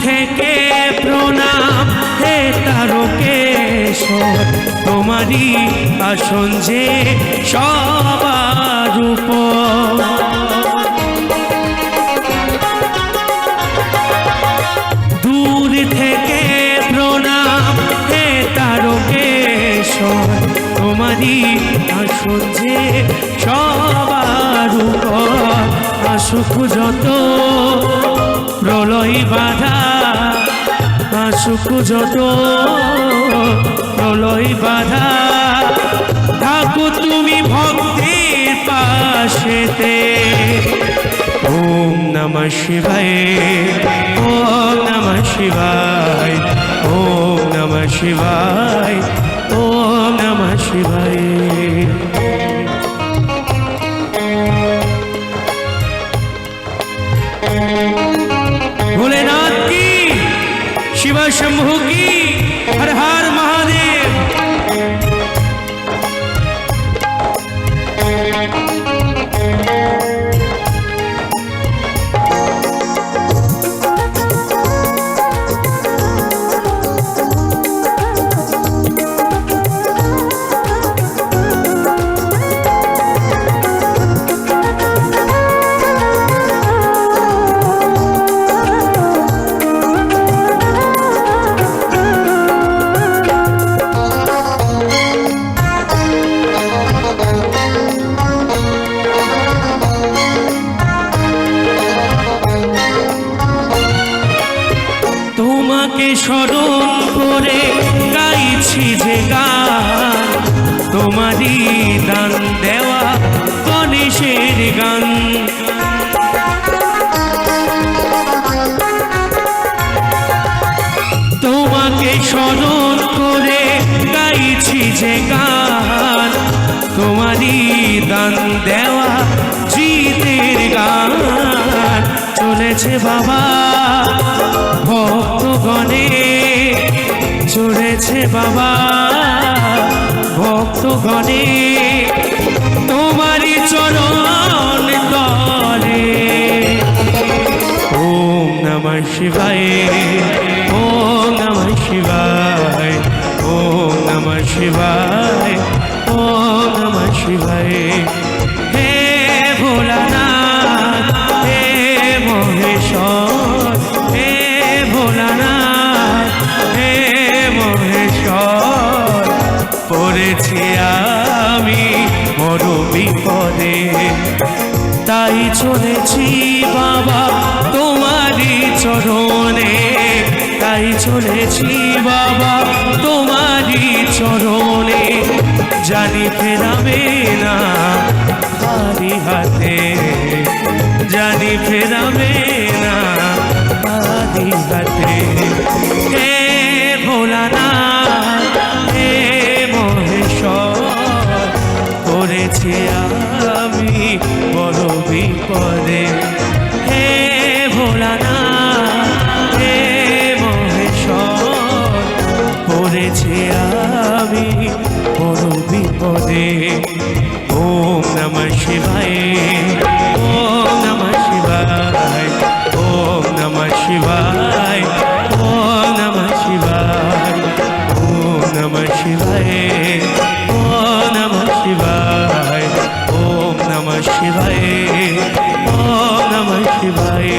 থেকে প্রণাম হে তারকেশ্বর, তোমারই আসন যে সবার উপর। দূর থেকে প্রণাম হে তারকেশ্বর, তোমারই আসন যে সবার উপর। আসুক যত প্রলয় বাধা, আসুক যত প্রলয় বাধা, থাকো তুমি ভক্তির পাশেতে। ওম নমঃ শিবায়, ওম নমঃ শিবায়, ওম নমঃ শিবায়, ওম নমঃ শিবায়। भोलेनाथ की, शिव शंभू की, हर हर महादेव। তোমাকে স্মরণ করে গাইছি যে গান, তোমারই দান দেওয়া গণেশের গান। তোমাকে স্মরণ করে গাইছি যে গান, তোমারই দান দেওয়া জিতের গান। চলেছে বাবা ভক্তগণে, চলেছে বাবা ভক্তগণে, তোমারই চরণ তলে। ওম নমঃ শিবায়, ওম নমঃ শিবায়, ওম নমঃ শিবায়, ওম নমঃ শিবায়। হে ভোলানাথ, হে মহেশ্বর, হে ভোলানাথ, হে মহেশ্বর, পড়েছি আমি বড় বিপদে, তাই চলেছি বাবা তোমারই চরণে, তাই চলেছি বাবা তোমারই চরণে। জানি ফেরাবে না খালি হাতে, জানি ফেরাবে না খালি হাতে। হে ভোলানাথ, হে মহেশ্বর, পড়েছি আমি বড় বিপদে। হে ভোলানাথ, হে মহেশ্বর, পড়েছি আমি বড় বিপদে। ওম নমঃ শিবায়, ওম নমঃ শিবায়, ওম নমঃ শিবায়, ওম নমঃ শিবায়, ওম নমঃ শিবায়, ওম নমঃ শিবায়, ওম নমঃ শিবায়, ওম নমঃ শিবায়।